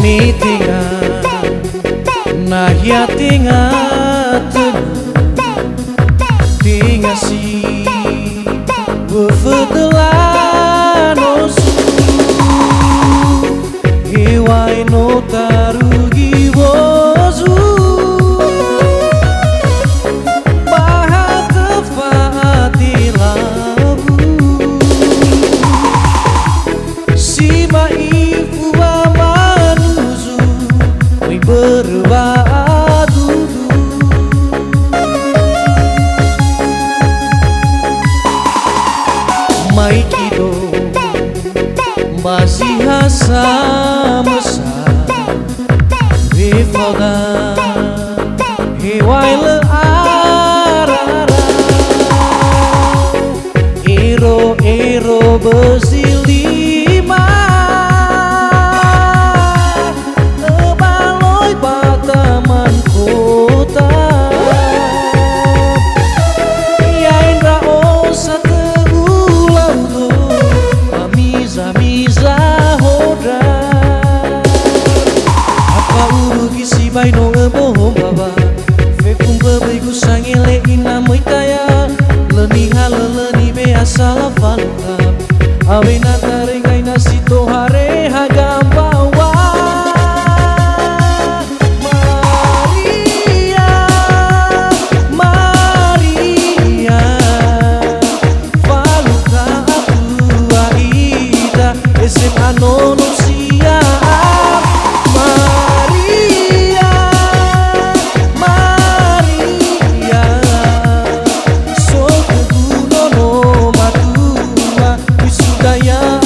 Ni tinggal, nah ya tinggal tinggal si bevetelan osu hiwai no tarugi wozu bahat tefaati labu si maifu berbadu mai kido masih hasa mesra rifoda hiwai le arara ero bersilima bai no bohong baba fe kum bebai gu sangele ina moitaya leni haleni be asala falta awena tare gaina sito hare hagambawa Maria faluka atua ida SMA nono sia yeah.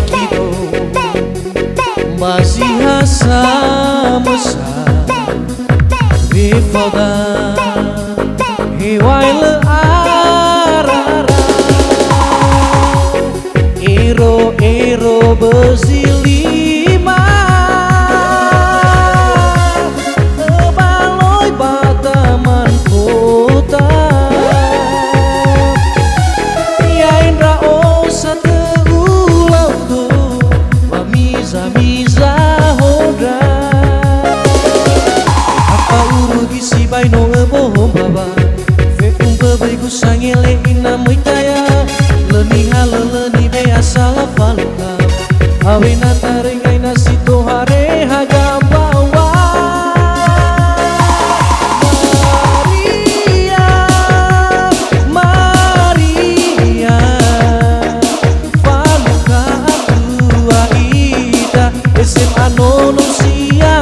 kido masih hasa masa bifada hewai le arara ero bezilima baloi bataman kota ya indra osa teulau do miza hoda apa urugi si baino bohong baba fe kumpa baiku sangele ina moitaya leni haleni be asala falka awena tarengai nasi tohare haga bawa Maria falka tua ida SMA nono sia